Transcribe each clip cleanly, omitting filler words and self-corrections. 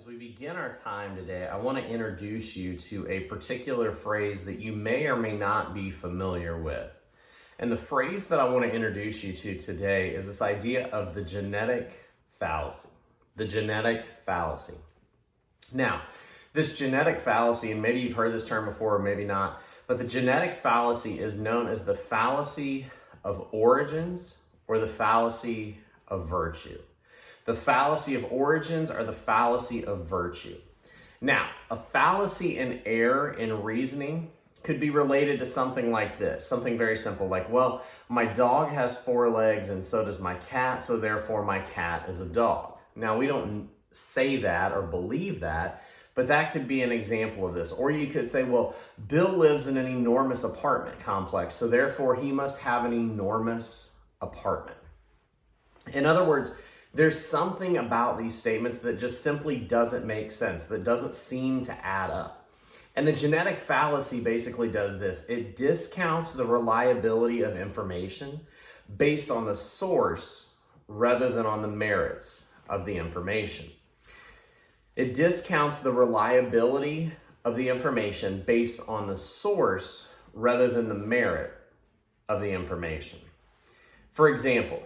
As we begin our time today, I want to introduce you to a particular phrase that you may or may not be familiar with. And the phrase that I want to introduce you to today is this idea of the genetic fallacy. The genetic fallacy. Now, this genetic fallacy, and maybe you've heard this term before or maybe not, but the genetic fallacy is known as the fallacy of origins or the fallacy of virtue. The fallacy of origins or the fallacy of virtue. Now, a fallacy in error in reasoning could be related to something like this, something very simple, like, well, my dog has 4 legs and so does my cat, so therefore my cat is a dog. Now, we don't say that or believe that, but that could be an example of this. Or you could say, well, Bill lives in an enormous apartment complex, so therefore he must have an enormous apartment. In other words, there's something about these statements that just simply doesn't make sense, that doesn't seem to add up. And the genetic fallacy basically does this. It discounts the reliability of information based on the source rather than on the merits of the information. It discounts the reliability of the information based on the source rather than the merit of the information. For example,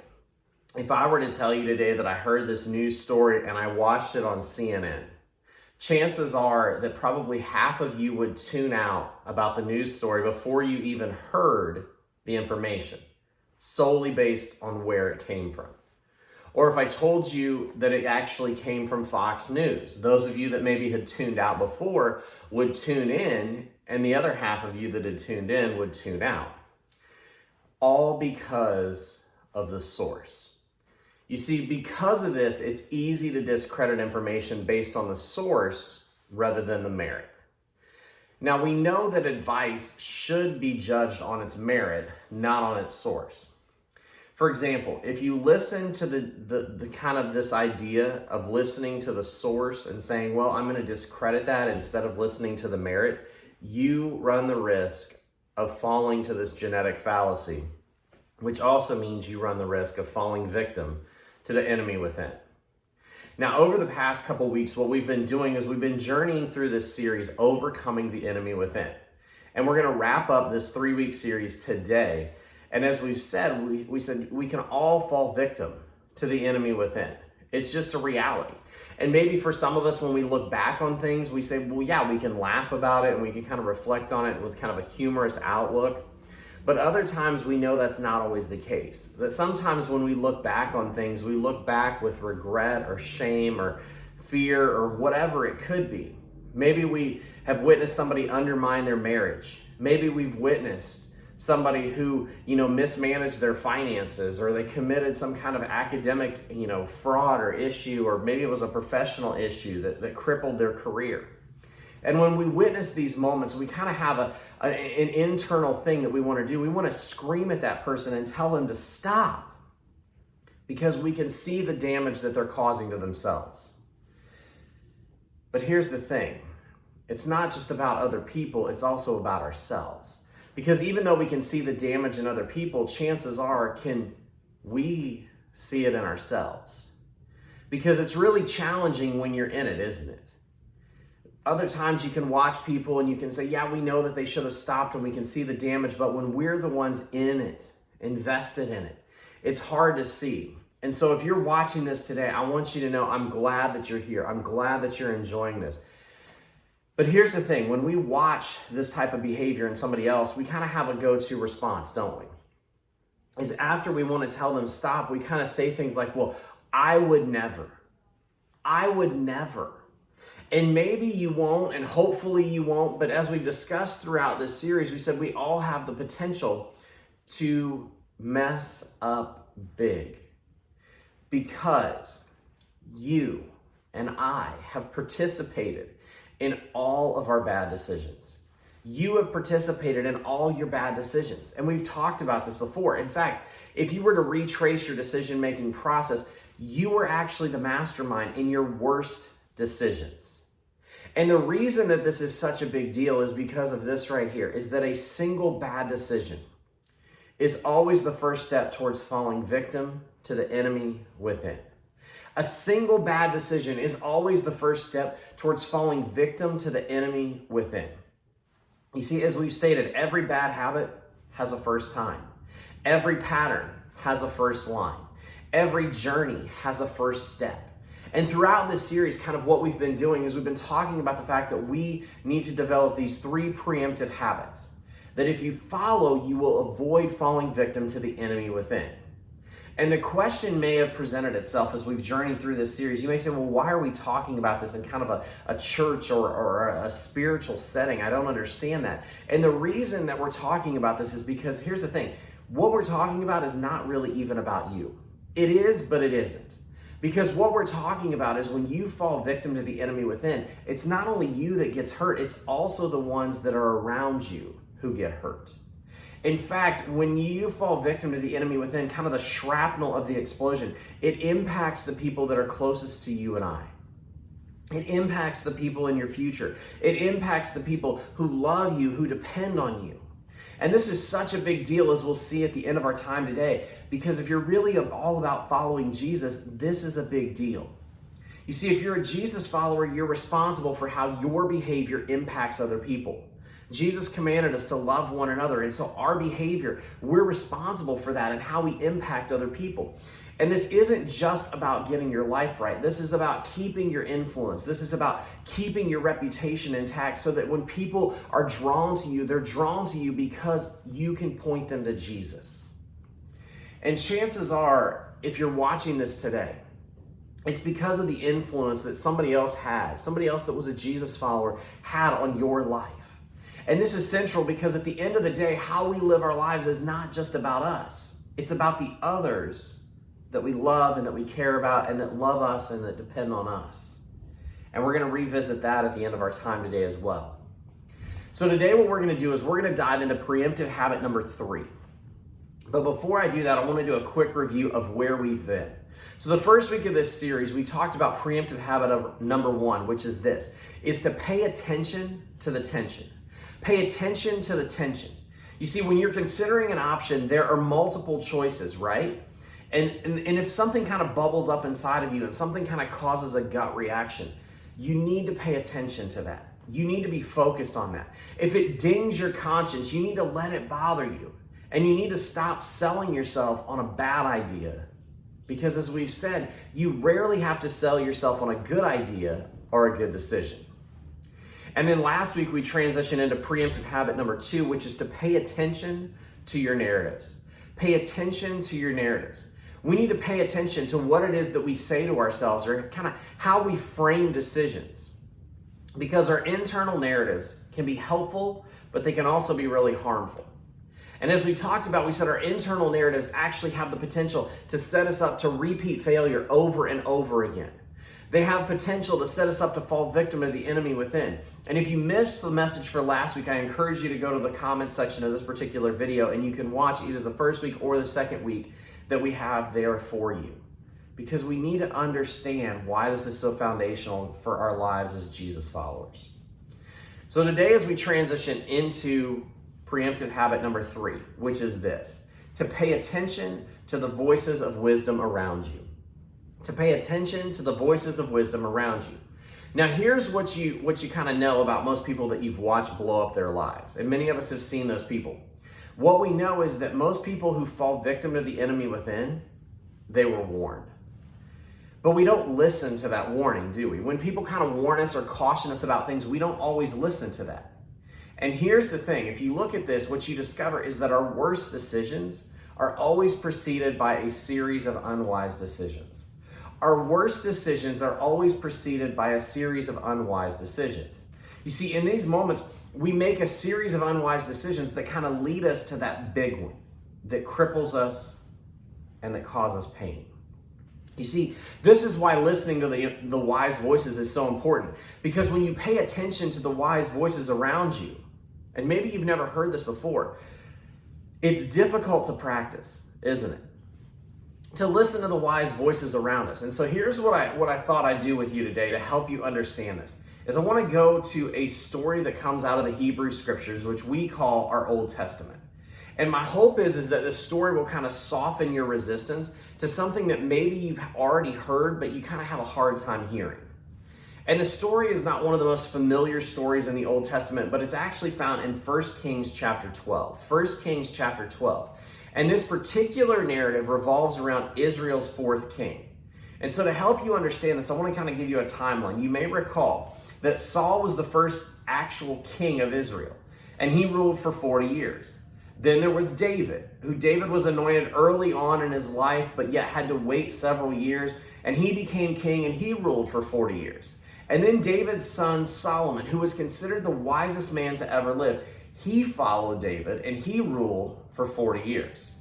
if I were to tell you today that I heard this news story and I watched it on CNN, chances are that probably half of you would tune out about the news story before you even heard the information, solely based on where it came from. Or if I told you that it actually came from Fox News, those of you that maybe had tuned out before would tune in, and the other half of you that had tuned in would tune out. All because of the source. You see, because of this, it's easy to discredit information based on the source rather than the merit. Now, we know that advice should be judged on its merit, not on its source. For example, if you listen to the kind of this idea of listening to the source and saying, well, I'm going to discredit that instead of listening to the merit, you run the risk of falling to this genetic fallacy, which also means you run the risk of falling victim to the enemy within. Now, over the past couple weeks, what we've been doing is we've been journeying through this series, Overcoming the Enemy Within. And we're going to wrap up this 3-week series today. And as we've said, we said we can all fall victim to the enemy within. It's just a reality. And maybe for some of us, when we look back on things, we say, well, yeah, we can laugh about it and we can kind of reflect on it with kind of a humorous outlook. But other times we know that's not always the case. That sometimes when we look back on things, we look back with regret or shame or fear or whatever it could be. Maybe we have witnessed somebody undermine their marriage. Maybe we've witnessed somebody who, mismanaged their finances, or they committed some kind of academic, fraud or issue, or maybe it was a professional issue that crippled their career. And when we witness these moments, we kind of have an internal thing that we want to do. We want to scream at that person and tell them to stop because we can see the damage that they're causing to themselves. But here's the thing. It's not just about other people. It's also about ourselves. Because even though we can see the damage in other people, chances are, can we see it in ourselves? Because it's really challenging when you're in it, isn't it? Other times you can watch people and you can say, yeah, we know that they should have stopped and we can see the damage, but when we're the ones in it, invested in it, it's hard to see. And so if you're watching this today, I want you to know I'm glad that you're here. I'm glad that you're enjoying this. But here's the thing, when we watch this type of behavior in somebody else, we kind of have a go-to response, don't we? Is after we want to tell them stop, we kind of say things like, well, I would never. And maybe you won't, and hopefully you won't, but as we've discussed throughout this series, we said we all have the potential to mess up big because you and I have participated in all of our bad decisions. You have participated in all your bad decisions. And we've talked about this before. In fact, if you were to retrace your decision-making process, you were actually the mastermind in your worst decisions. And the reason that this is such a big deal is because of this right here, is that a single bad decision is always the first step towards falling victim to the enemy within. A single bad decision is always the first step towards falling victim to the enemy within. You see, as we've stated, every bad habit has a first time. Every pattern has a first line. Every journey has a first step. And throughout this series, kind of what we've been doing is we've been talking about the fact that we need to develop these 3 preemptive habits that if you follow, you will avoid falling victim to the enemy within. And the question may have presented itself as we've journeyed through this series. You may say, well, why are we talking about this in kind of a church or a spiritual setting? I don't understand that. And the reason that we're talking about this is because here's the thing. What we're talking about is not really even about you. It is, but it isn't. Because what we're talking about is when you fall victim to the enemy within, it's not only you that gets hurt, it's also the ones that are around you who get hurt. In fact, when you fall victim to the enemy within, kind of the shrapnel of the explosion, it impacts the people that are closest to you and I. It impacts the people in your future. It impacts the people who love you, who depend on you. And this is such a big deal, as we'll see at the end of our time today, because if you're really all about following Jesus, this is a big deal. You see, if you're a Jesus follower, you're responsible for how your behavior impacts other people. Jesus commanded us to love one another, and so our behavior, we're responsible for that and how we impact other people. And this isn't just about getting your life right. This is about keeping your influence. This is about keeping your reputation intact so that when people are drawn to you, they're drawn to you because you can point them to Jesus. And chances are, if you're watching this today, it's because of the influence that somebody else had, somebody else that was a Jesus follower had on your life. And this is central because at the end of the day, how we live our lives is not just about us. It's about the others that we love and that we care about and that love us and that depend on us. And we're going to revisit that at the end of our time today as well. So today what we're going to do is we're going to dive into preemptive habit number 3. But before I do that, I want to do a quick review of where we've been. So the first week of this series, we talked about preemptive habit of number 1, which is this, is to pay attention to the tension. Pay attention to the tension. You see, when you're considering an option, there are multiple choices, right? And if something kind of bubbles up inside of you and something kind of causes a gut reaction, you need to pay attention to that. You need to be focused on that. If it dings your conscience, you need to let it bother you. And you need to stop selling yourself on a bad idea. Because as we've said, you rarely have to sell yourself on a good idea or a good decision. And then last week we transitioned into preemptive habit number 2, which is to pay attention to your narratives. Pay attention to your narratives. We need to pay attention to what it is that we say to ourselves or kind of how we frame decisions. Because our internal narratives can be helpful, but they can also be really harmful. And as we talked about, we said our internal narratives actually have the potential to set us up to repeat failure over and over again. They have potential to set us up to fall victim to the enemy within. And if you missed the message for last week, I encourage you to go to the comments section of this particular video and you can watch either the first week or the second week that we have there for you. Because we need to understand why this is so foundational for our lives as Jesus followers. So today as we transition into preemptive habit number 3, which is this, to pay attention to the voices of wisdom around you. To pay attention to the voices of wisdom around you. Now here's what you kind of know about most people that you've watched blow up their lives. And many of us have seen those people. What we know is that most people who fall victim to the enemy within, they were warned. But we don't listen to that warning, do we? When people kind of warn us or caution us about things, we don't always listen to that. And here's the thing, if you look at this, what you discover is that our worst decisions are always preceded by a series of unwise decisions. Our worst decisions are always preceded by a series of unwise decisions. You see, in these moments, we make a series of unwise decisions that kind of lead us to that big one that cripples us and that causes pain. You see, this is why listening to the wise voices is so important. Because when you pay attention to the wise voices around you, and maybe you've never heard this before, it's difficult to practice, isn't it? To listen to the wise voices around us. And so here's what I thought I'd do with you today to help you understand this, is I want to go to a story that comes out of the Hebrew scriptures, which we call our Old Testament. And my hope is that this story will kind of soften your resistance to something that maybe you've already heard, but you kind of have a hard time hearing. And the story is not one of the most familiar stories in the Old Testament, but it's actually found in 1 Kings chapter 12. 1 Kings chapter 12. And this particular narrative revolves around Israel's fourth king. And so to help you understand this, I want to kind of give you a timeline. You may recall that Saul was the first actual king of Israel, and he ruled for 40 years. Then there was David, who David was anointed early on in his life, but yet had to wait several years, and he became king and he ruled for 40 years. And then David's son Solomon, who was considered the wisest man to ever live, he followed David and he ruled for 40 years.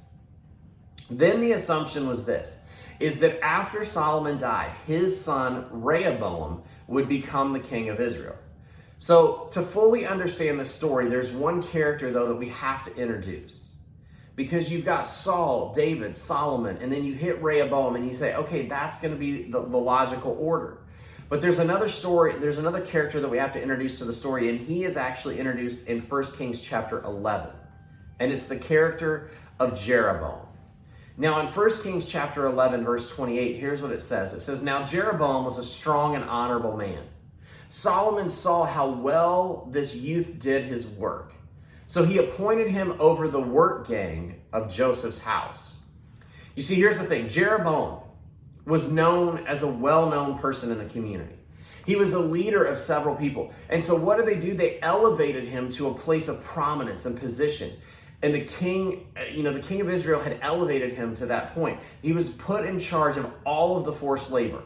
Then the assumption was this, is that after Solomon died, his son Rehoboam would become the king of Israel. So to fully understand the story, there's one character though that we have to introduce. Because you've got Saul, David, Solomon, and then you hit Rehoboam and you say, okay, that's going to be the logical order. But there's another story, there's another character that we have to introduce to the story, and he is actually introduced in 1 Kings chapter 11. And it's the character of Jeroboam. Now in 1 Kings chapter 11, verse 28, here's what it says. It says, "Now Jeroboam was a strong and honorable man. Solomon saw how well this youth did his work. So he appointed him over the work gang of Joseph's house." You see, here's the thing. Jeroboam was known as a well-known person in the community. He was a leader of several people. And so what did they do? They elevated him to a place of prominence and position. And the king, the king of Israel had elevated him to that point. He was put in charge of all of the forced labor.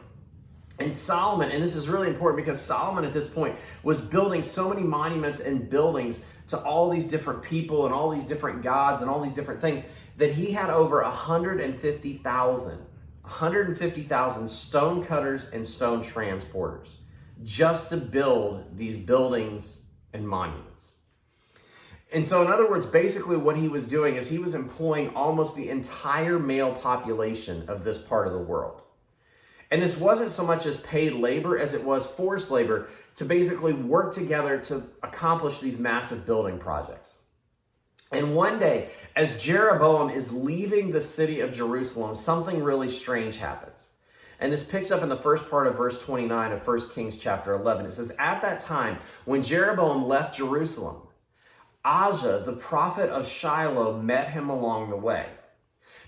And Solomon, and this is really important because Solomon at this point was building so many monuments and buildings to all these different people and all these different gods and all these different things that he had over 150,000 stone cutters and stone transporters just to build these buildings and monuments. And so in other words, basically what he was doing is he was employing almost the entire male population of this part of the world. And this wasn't so much as paid labor as it was forced labor to basically work together to accomplish these massive building projects. And one day, as Jeroboam is leaving the city of Jerusalem, something really strange happens. And this picks up in the first part of verse 29 of 1 Kings chapter 11. It says, "At that time, when Jeroboam left Jerusalem, Ahijah, the prophet of Shiloh, met him along the way."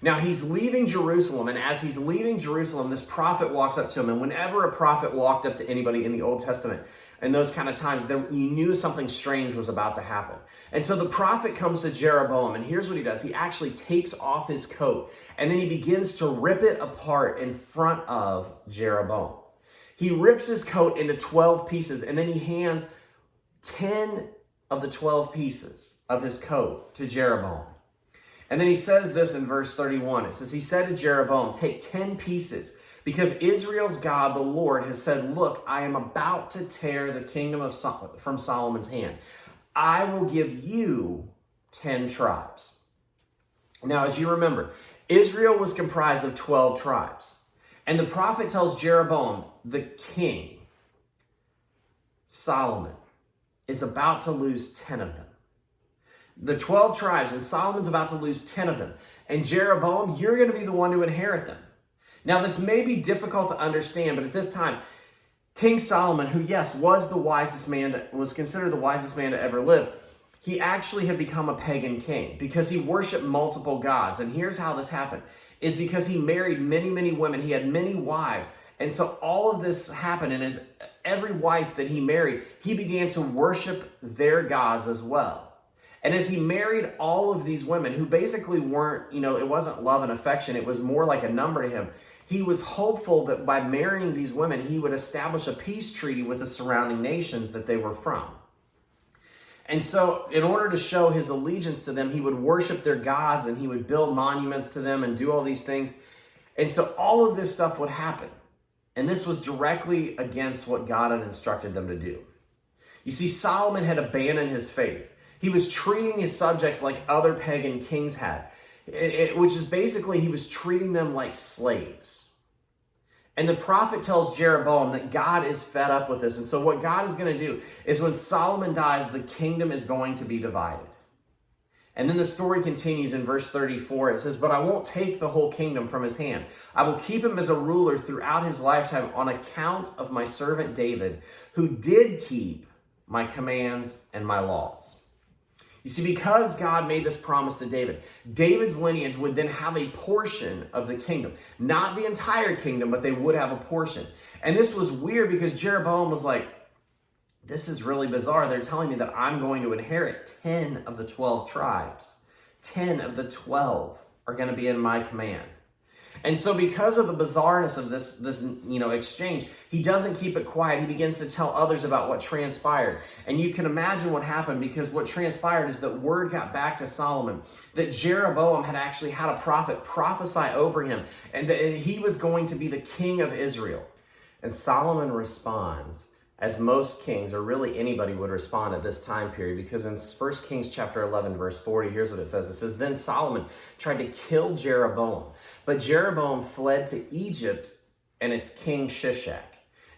Now he's leaving Jerusalem, and as he's leaving Jerusalem, this prophet walks up to him. And whenever a prophet walked up to anybody in the Old Testament, in those kind of times, you knew something strange was about to happen. And so the prophet comes to Jeroboam, and here's what he does. He actually takes off his coat, and then he begins to rip it apart in front of Jeroboam. He rips his coat into 12 pieces, and then he hands 10 of the 12 pieces of his coat to Jeroboam. And then he says this in verse 31. It says, he said to Jeroboam, "Take 10 pieces, because Israel's God, the Lord, has said, look, I am about to tear the kingdom from Solomon's hand. I will give you 10 tribes. Now, as you remember, Israel was comprised of 12 tribes. And the prophet tells Jeroboam, the king, Solomon, is about to lose 10 of them. The 12 tribes, and Solomon's about to lose 10 of them. And Jeroboam, you're going to be the one to inherit them. Now, this may be difficult to understand, but at this time, King Solomon, who, yes, was considered the wisest man to ever live, he actually had become a pagan king because he worshiped multiple gods. And here's how this happened, is because he married many, many women. He had many wives. And so all of this happened, and as every wife that he married, he began to worship their gods as well. And as he married all of these women who basically weren't, it wasn't love and affection, it was more like a number to him. He was hopeful that by marrying these women, he would establish a peace treaty with the surrounding nations that they were from. And so in order to show his allegiance to them, he would worship their gods and he would build monuments to them and do all these things. And so all of this stuff would happen. And this was directly against what God had instructed them to do. You see, Solomon had abandoned his faith. He was treating his subjects like other pagan kings had, which is basically he was treating them like slaves. And the prophet tells Jeroboam that God is fed up with this. And so what God is going to do is when Solomon dies, the kingdom is going to be divided. And then the story continues in verse 34. It says, "But I won't take the whole kingdom from his hand. I will keep him as a ruler throughout his lifetime on account of my servant David, who did keep my commands and my laws." You see, because God made this promise to David, David's lineage would then have a portion of the kingdom. Not the entire kingdom, but they would have a portion. And this was weird because Jeroboam was like, this is really bizarre. They're telling me that I'm going to inherit 10 of the 12 tribes. 10 of the 12 are going to be in my command. And so because of the bizarreness of this exchange, he doesn't keep it quiet. He begins to tell others about what transpired. And you can imagine what happened, because what transpired is that word got back to Solomon that Jeroboam had actually had a prophet prophesy over him and that he was going to be the king of Israel. And Solomon responds as most kings, or really anybody, would respond at this time period, because in 1 Kings chapter 11, verse 40, here's what it says. It says, "Then Solomon tried to kill Jeroboam, but Jeroboam fled to Egypt and its king Shishak.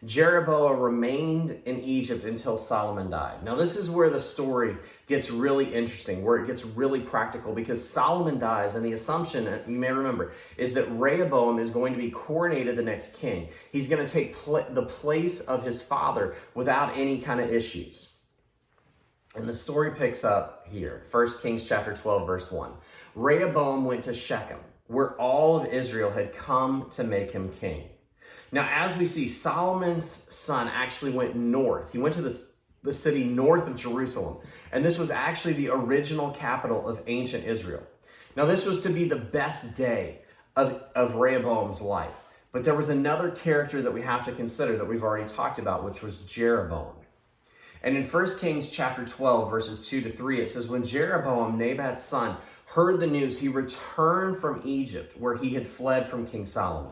Jeroboam remained in Egypt until Solomon died." Now, this is where the story gets really interesting, where it gets really practical, because Solomon dies, and the assumption, you may remember, is that Rehoboam is going to be coronated the next king. He's going to take the place of his father without any kind of issues. And the story picks up here, 1 Kings chapter 12, verse 1. "Rehoboam went to Shechem, where all of Israel had come to make him king. Now, as we see, Solomon's son actually went north. He went to the city north of Jerusalem. And this was actually the original capital of ancient Israel. Now, this was to be the best day of Rehoboam's life. But there was another character that we have to consider that we've already talked about, which was Jeroboam. And in 1 Kings chapter 12, verses 2 to 3, it says, "When Jeroboam, Nabat's son, heard the news, he returned from Egypt, where he had fled from King Solomon.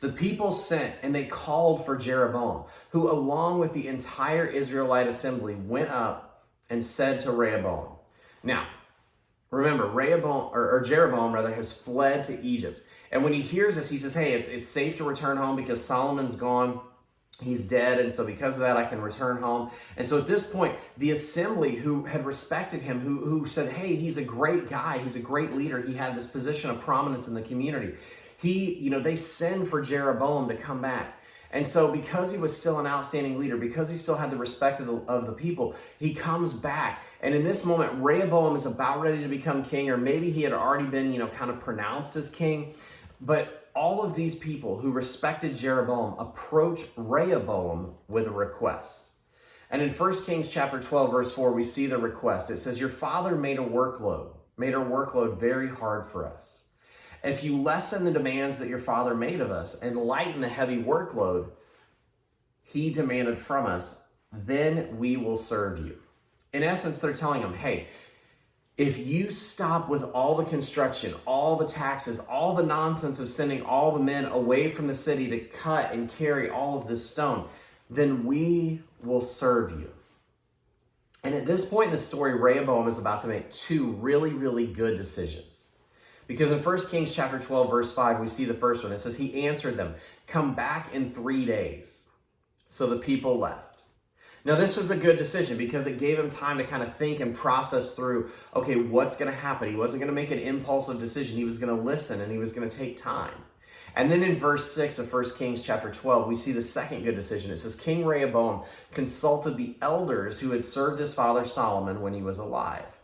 The people sent and they called for Jeroboam, who along with the entire Israelite assembly went up and said to Rehoboam." Now, remember, Jeroboam has fled to Egypt. And when he hears this, he says, hey, it's safe to return home because Solomon's gone. He's dead, and so because of that, I can return home. And so at this point, the assembly who had respected him, who said, hey, he's a great guy, he's a great leader, he had this position of prominence in the community, they send for Jeroboam to come back. And so because he was still an outstanding leader, because he still had the respect of the people, he comes back. And in this moment, Rehoboam is about ready to become king, or maybe he had already been, kind of pronounced as king. But all of these people who respected Jeroboam approach Rehoboam with a request. And in 1 Kings chapter 12, verse 4, we see the request. It says, "Your father made our workload very hard for us. If you lessen the demands that your father made of us and lighten the heavy workload he demanded from us, then we will serve you." In essence, they're telling him, hey, if you stop with all the construction, all the taxes, all the nonsense of sending all the men away from the city to cut and carry all of this stone, then we will serve you. And at this point in the story, Rehoboam is about to make two really, really good decisions. Because in 1 Kings chapter 12, verse 5, we see the first one. It says, he answered them, "Come back in 3 days." So the people left. Now, this was a good decision because it gave him time to kind of think and process through, okay, what's going to happen? He wasn't going to make an impulsive decision. He was going to listen and he was going to take time. And then in verse 6 of 1 Kings chapter 12, we see the second good decision. It says, King Rehoboam consulted the elders who had served his father Solomon when he was alive.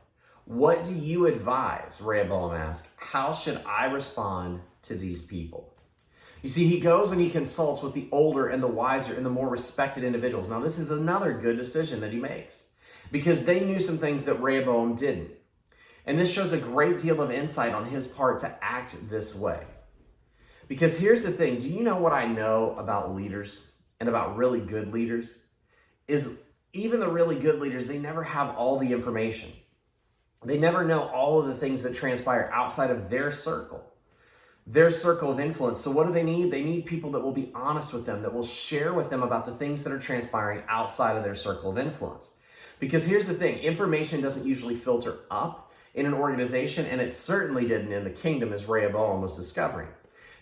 "What do you advise?" Rehoboam asked. "How should I respond to these people?" You see, he goes and he consults with the older and the wiser and the more respected individuals. Now, this is another good decision that he makes because they knew some things that Rehoboam didn't. And this shows a great deal of insight on his part to act this way. Because here's the thing. Do you know what I know about leaders and about really good leaders? Is even the really good leaders, they never have all the information. They never know all of the things that transpire outside of their circle of influence. So what do they need? They need people that will be honest with them, that will share with them about the things that are transpiring outside of their circle of influence. Because here's the thing, information doesn't usually filter up in an organization, and it certainly didn't in the kingdom as Rehoboam was discovering.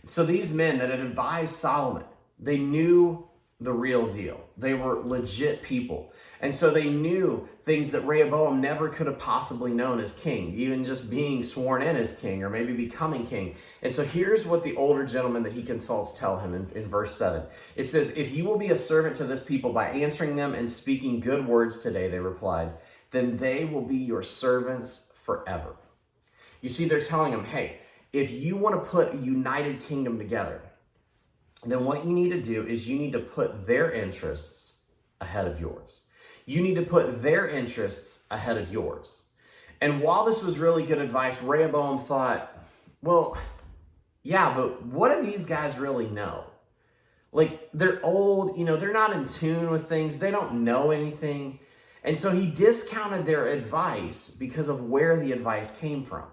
So these men that had advised Solomon, they knew the real deal. They were legit people. And so they knew things that Rehoboam never could have possibly known as king, even just being sworn in as king or maybe becoming king. And so here's what the older gentleman that he consults tell him in verse 7. It says, "If you will be a servant to this people by answering them and speaking good words today," they replied, "then they will be your servants forever." You see, they're telling him, hey, if you want to put a united kingdom together, then what you need to do is you need to put their interests ahead of yours. You need to put their interests ahead of yours. And while this was really good advice, Rehoboam thought, well, yeah, but what do these guys really know? Like, they're old, they're not in tune with things. They don't know anything. And so he discounted their advice because of where the advice came from.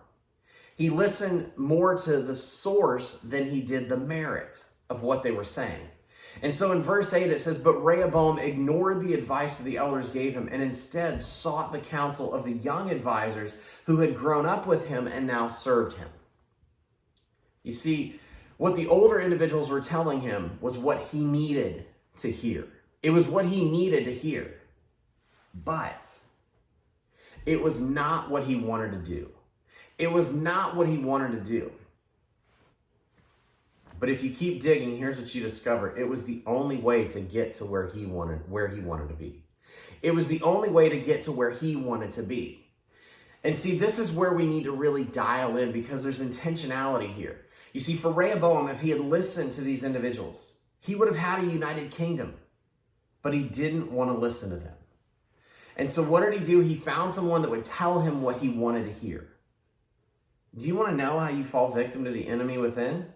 He listened more to the source than he did the merit of what they were saying. And so in verse 8 it says, "But Rehoboam ignored the advice that the elders gave him and instead sought the counsel of the young advisors who had grown up with him and now served him." You see, what the older individuals were telling him was what he needed to hear. It was what he needed to hear. But it was not what he wanted to do. It was not what he wanted to do. But if you keep digging, here's what you discover. It was the only way to get to where he wanted to be. It was the only way to get to where he wanted to be. And see, this is where we need to really dial in because there's intentionality here. You see, for Rehoboam, if he had listened to these individuals, he would have had a united kingdom, but he didn't want to listen to them. And so what did he do? He found someone that would tell him what he wanted to hear. Do you want to know how you fall victim to the enemy within?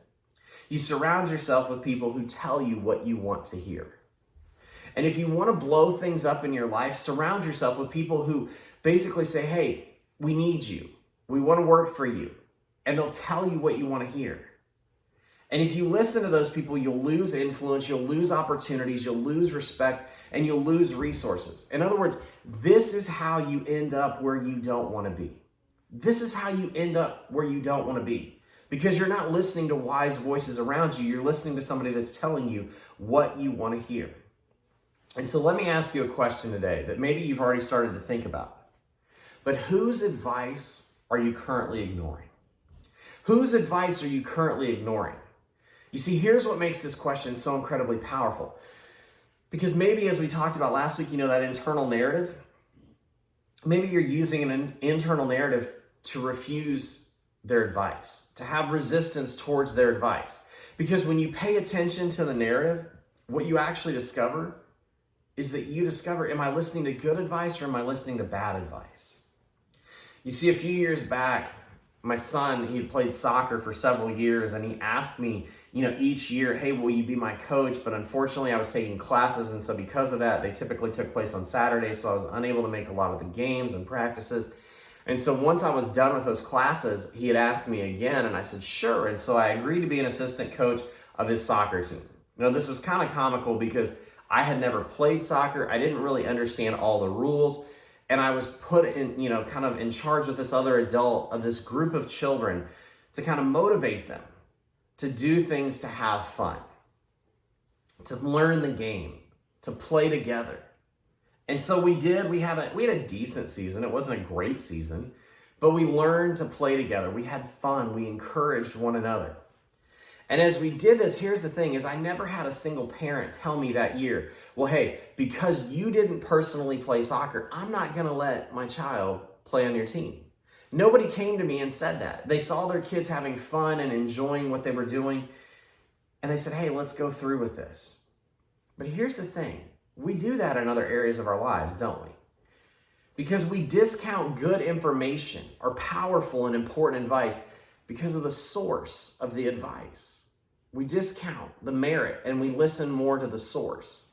You surround yourself with people who tell you what you want to hear. And if you want to blow things up in your life, surround yourself with people who basically say, hey, we need you. We want to work for you. And they'll tell you what you want to hear. And if you listen to those people, you'll lose influence, you'll lose opportunities, you'll lose respect, and you'll lose resources. In other words, this is how you end up where you don't want to be. This is how you end up where you don't want to be. Because you're not listening to wise voices around you. You're listening to somebody that's telling you what you want to hear. And so let me ask you a question today that maybe you've already started to think about. But whose advice are you currently ignoring? Whose advice are you currently ignoring? You see, here's what makes this question so incredibly powerful. Because maybe, as we talked about last week, that internal narrative, maybe you're using an internal narrative to refuse their advice, to have resistance towards their advice. Because when you pay attention to the narrative, what you actually discover is that you discover, am I listening to good advice or am I listening to bad advice? You see, a few years back, my son, he had played soccer for several years, and he asked me, each year, hey, will you be my coach? But unfortunately, I was taking classes, and so because of that, they typically took place on Saturdays, so I was unable to make a lot of the games and practices. And so once I was done with those classes, he had asked me again, and I said, sure. And so I agreed to be an assistant coach of his soccer team. This was kind of comical because I had never played soccer. I didn't really understand all the rules. And I was put in, kind of in charge with this other adult of this group of children to kind of motivate them to do things, to have fun, to learn the game, to play together. And so we did. We had a decent season. It wasn't a great season, but we learned to play together. We had fun. We encouraged one another. And as we did this, here's the thing, is I never had a single parent tell me that year, well, hey, because you didn't personally play soccer, I'm not going to let my child play on your team. Nobody came to me and said that. They saw their kids having fun and enjoying what they were doing, and they said, hey, let's go through with this. But here's the thing. We do that in other areas of our lives, don't we? Because we discount good information or powerful and important advice because of the source of the advice. We discount the merit and we listen more to the source.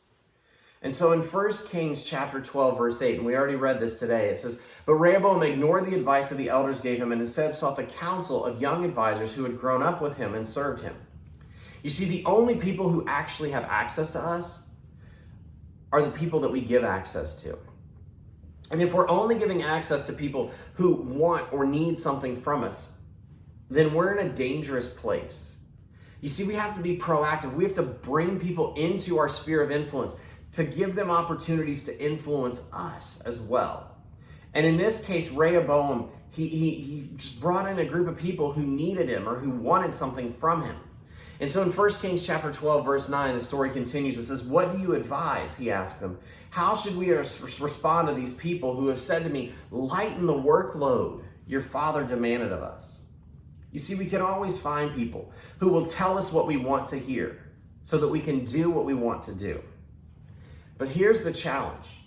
And so in 1 Kings chapter 12, verse 8, and we already read this today, it says, but Rehoboam ignored the advice that the elders gave him and instead sought the counsel of young advisors who had grown up with him and served him. You see, the only people who actually have access to us are the people that we give access to. And if we're only giving access to people who want or need something from us, then we're in a dangerous place. You see, we have to be proactive. We have to bring people into our sphere of influence to give them opportunities to influence us as well. And in this case, Rehoboam, he just brought in a group of people who needed him or who wanted something from him. And so in 1 Kings chapter 12, verse 9, the story continues. It says, "What do you advise?" he asked them. "How should we respond to these people who have said to me, 'Lighten the workload your father demanded of us'?" You see, we can always find people who will tell us what we want to hear so that we can do what we want to do. But here's the challenge.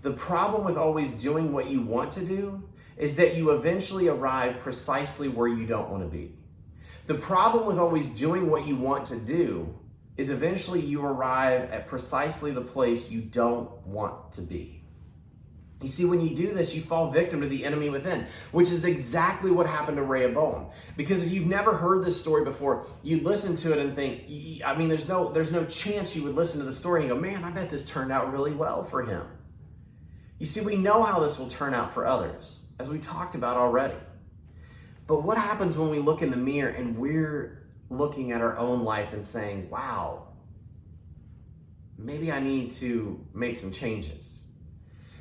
The problem with always doing what you want to do is that you eventually arrive precisely where you don't want to be. The problem with always doing what you want to do is eventually you arrive at precisely the place you don't want to be. You see, when you do this, you fall victim to the enemy within, which is exactly what happened to Rehoboam. Because if you've never heard this story before, you listen to it and think, I mean, there's no chance you would listen to the story and go, man, I bet this turned out really well for him. You see, we know how this will turn out for others, as we talked about already. But what happens when we look in the mirror and we're looking at our own life and saying, wow, maybe I need to make some changes?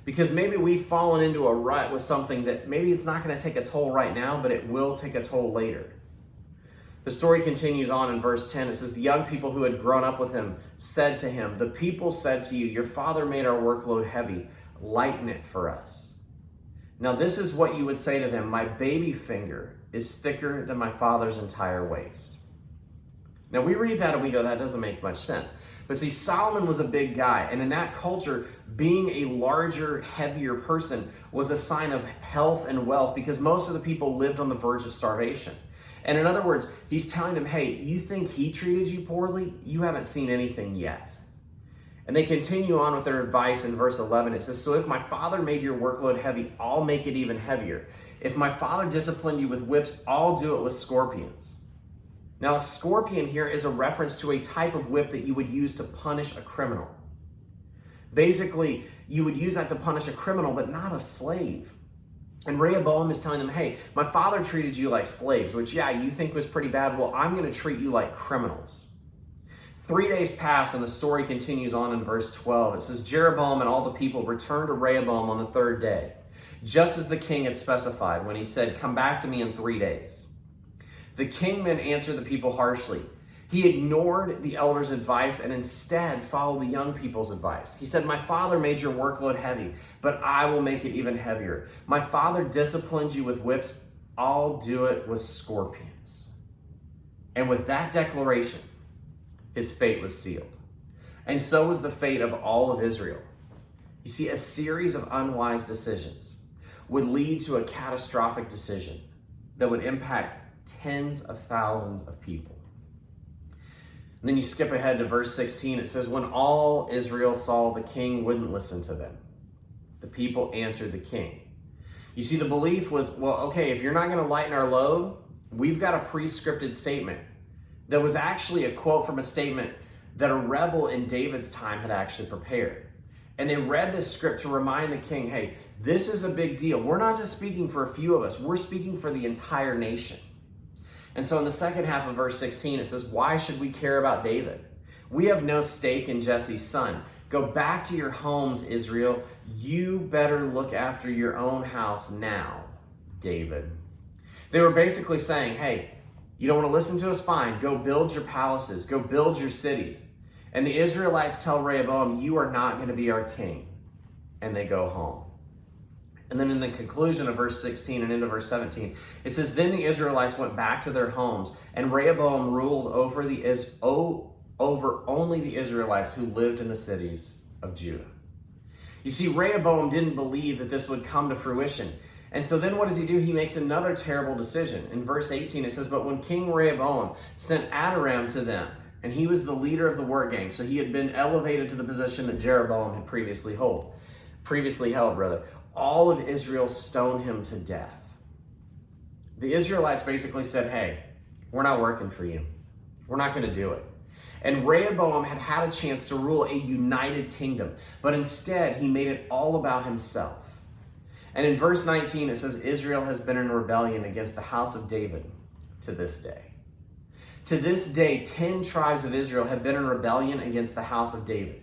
Because maybe we've fallen into a rut with something that maybe it's not going to take a toll right now, but it will take a toll later. The story continues on in verse 10. It says, "The young people who had grown up with him said to him, 'The people said to you, your father made our workload heavy. Lighten it for us.' Now this is what you would say to them, 'My baby finger is thicker than my father's entire waist.'" Now we read that and we go, that doesn't make much sense. But see, Solomon was a big guy. And in that culture, being a larger, heavier person was a sign of health and wealth because most of the people lived on the verge of starvation. And in other words, he's telling them, hey, you think he treated you poorly? You haven't seen anything yet. And they continue on with their advice in verse 11. It says, "So if my father made your workload heavy, I'll make it even heavier. If my father disciplined you with whips, I'll do it with scorpions." Now, a scorpion here is a reference to a type of whip that you would use to punish a criminal. Basically, you would use that to punish a criminal, but not a slave. And Rehoboam is telling them, hey, my father treated you like slaves, which, yeah, you think was pretty bad. Well, I'm going to treat you like criminals. 3 days pass, and the story continues on in verse 12. It says, "Jeroboam and all the people returned to Rehoboam on the third day, just as the king had specified when he said, 'Come back to me in 3 days.' The king then answered the people harshly. He ignored the elders' advice and instead followed the young people's advice. He said, 'My father made your workload heavy, but I will make it even heavier. My father disciplined you with whips. I'll do it with scorpions.' And with that declaration, his fate was sealed. And so was the fate of all of Israel. You see, a series of unwise decisions would lead to a catastrophic decision that would impact tens of thousands of people. And then you skip ahead to verse 16. It says, "When all Israel saw the king wouldn't listen to them, the people answered the king." You see, the belief was, well, okay, if you're not going to lighten our load, we've got a pre-scripted statement that was actually a quote from a statement that a rebel in David's time had actually prepared. And they read this script to remind the king, hey, this is a big deal. We're not just speaking for a few of us. We're speaking for the entire nation. And so in the second half of verse 16, it says, "Why should we care about David? We have no stake in Jesse's son. Go back to your homes, Israel. You better look after your own house now, David." They were basically saying, hey, you don't want to listen to us? Fine. Go build your palaces. Go build your cities. And the Israelites tell Rehoboam, you are not going to be our king. And they go home. And then in the conclusion of verse 16 and into verse 17, it says, "Then the Israelites went back to their homes, and Rehoboam ruled over only the Israelites who lived in the cities of Judah." You see, Rehoboam didn't believe that this would come to fruition. And so then what does he do? He makes another terrible decision. In verse 18, it says, "But when King Rehoboam sent Adoram to them," and he was the leader of the work gang, so he had been elevated to the position that Jeroboam had previously held, all of Israel stoned him to death. The Israelites basically said, hey, we're not working for you. We're not going to do it. And Rehoboam had had a chance to rule a united kingdom, but instead he made it all about himself. And in verse 19, it says, "Israel has been in rebellion against the house of David to this day." To this day, 10 tribes of Israel have been in rebellion against the house of David.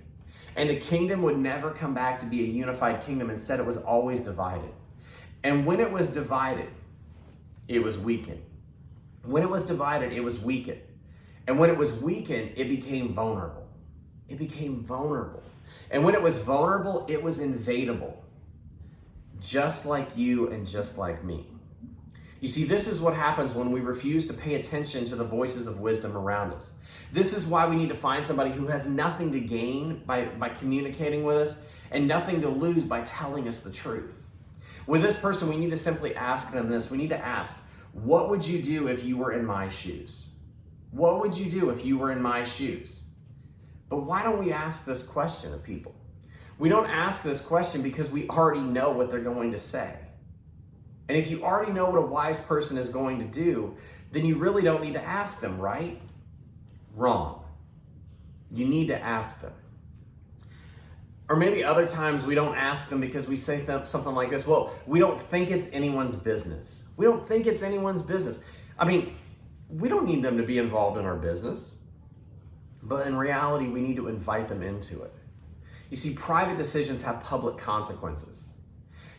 And the kingdom would never come back to be a unified kingdom. Instead, it was always divided. And when it was divided, it was weakened. When it was divided, it was weakened. And when it was weakened, it became vulnerable. It became vulnerable. And when it was vulnerable, it was invadable. Just like you and just like me. You see, this is what happens when we refuse to pay attention to the voices of wisdom around us. This is why we need to find somebody who has nothing to gain by communicating with us and nothing to lose by telling us the truth. With this person, we need to simply ask them this. We need to ask, what would you do if you were in my shoes? What would you do if you were in my shoes? But why don't we ask this question of people? We don't ask this question because we already know what they're going to say. And if you already know what a wise person is going to do, then you really don't need to ask them, right? Wrong. You need to ask them. Or maybe other times we don't ask them because we say something like this, well, we don't think it's anyone's business. We don't think it's anyone's business. I mean, we don't need them to be involved in our business. But in reality, we need to invite them into it. You see, private decisions have public consequences.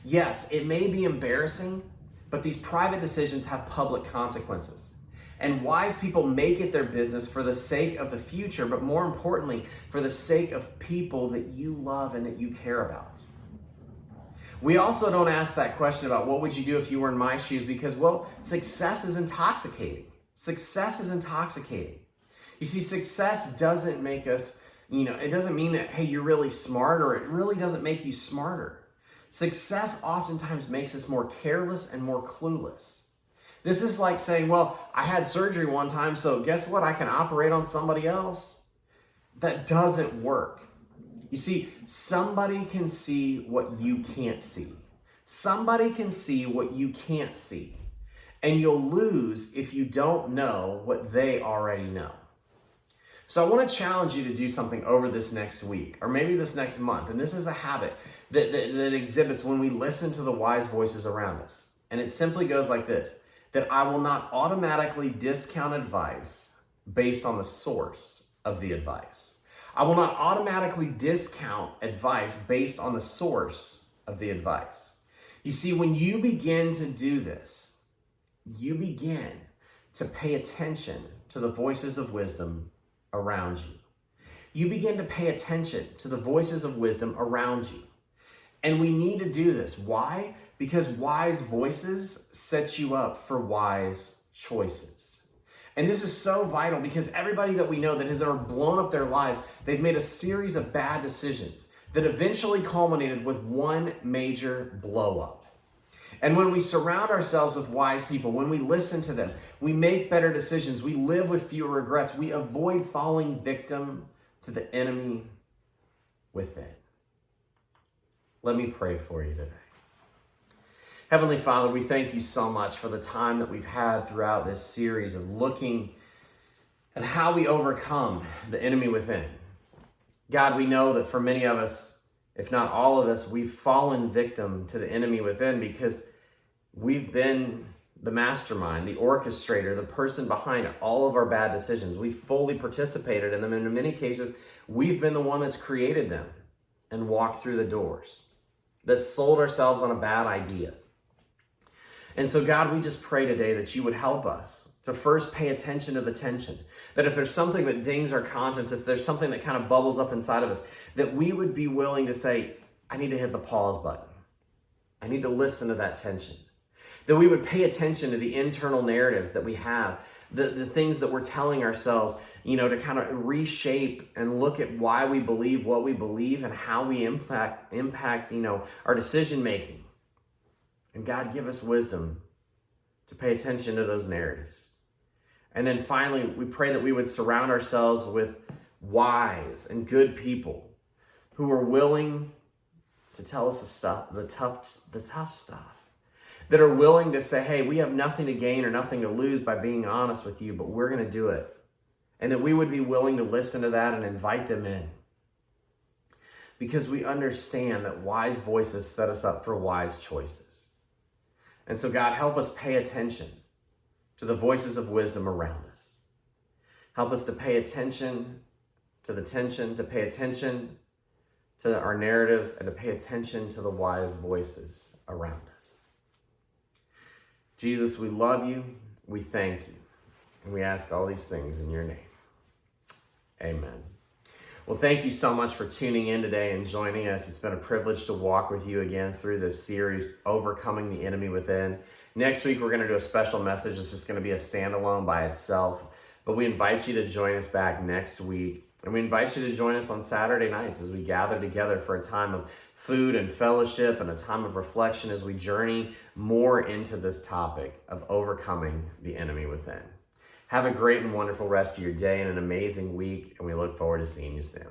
Yes, it may be embarrassing, but these private decisions have public consequences. And wise people make it their business for the sake of the future, but more importantly, for the sake of people that you love and that you care about. We also don't ask that question about what would you do if you were in my shoes because, well, success is intoxicating. Success is intoxicating. You see, success doesn't make us, it doesn't mean that, hey, you're really smart, or it really doesn't make you smarter. Success oftentimes makes us more careless and more clueless. This is like saying, well, I had surgery one time, so guess what? I can operate on somebody else. That doesn't work. You see, somebody can see what you can't see. Somebody can see what you can't see. And you'll lose if you don't know what they already know. So I want to challenge you to do something over this next week, or maybe this next month. And this is a habit that exhibits when we listen to the wise voices around us. And it simply goes like this, that I will not automatically discount advice based on the source of the advice. I will not automatically discount advice based on the source of the advice. You see, when you begin to do this, you begin to pay attention to the voices of wisdom around you. You begin to pay attention to the voices of wisdom around you. And we need to do this. Why? Because wise voices set you up for wise choices. And this is so vital because everybody that we know that has ever blown up their lives, they've made a series of bad decisions that eventually culminated with one major blow up. And when we surround ourselves with wise people, when we listen to them, we make better decisions, we live with fewer regrets, we avoid falling victim to the enemy within. Let me pray for you today. Heavenly Father, we thank you so much for the time that we've had throughout this series of looking at how we overcome the enemy within. God, we know that for many of us, if not all of us, we've fallen victim to the enemy within because we've been the mastermind, the orchestrator, the person behind all of our bad decisions. We've fully participated in them, and in many cases, we've been the one that's created them and walked through the doors, that sold ourselves on a bad idea. And so, God, we just pray today that you would help us to first pay attention to the tension, that if there's something that dings our conscience, if there's something that kind of bubbles up inside of us, that we would be willing to say, I need to hit the pause button. I need to listen to that tension. That we would pay attention to the internal narratives that we have, the things that we're telling ourselves, to kind of reshape and look at why we believe what we believe and how we impact, our decision making. And God, give us wisdom to pay attention to those narratives. And then finally, we pray that we would surround ourselves with wise and good people who are willing to tell us the tough stuff. That are willing to say, hey, we have nothing to gain or nothing to lose by being honest with you, but we're going to do it. And that we would be willing to listen to that and invite them in. Because we understand that wise voices set us up for wise choices. And so God, help us pay attention to the voices of wisdom around us. Help us to pay attention to the tension, to pay attention to our narratives, and to pay attention to the wise voices around us. Jesus, we love you, we thank you, and we ask all these things in your name. Amen. Well, thank you so much for tuning in today and joining us. It's been a privilege to walk with you again through this series, Overcoming the Enemy Within. Next week, we're going to do a special message. It's just going to be a standalone by itself. But we invite you to join us back next week. And we invite you to join us on Saturday nights as we gather together for a time of food and fellowship and a time of reflection as we journey more into this topic of overcoming the enemy within. Have a great and wonderful rest of your day and an amazing week, and we look forward to seeing you soon.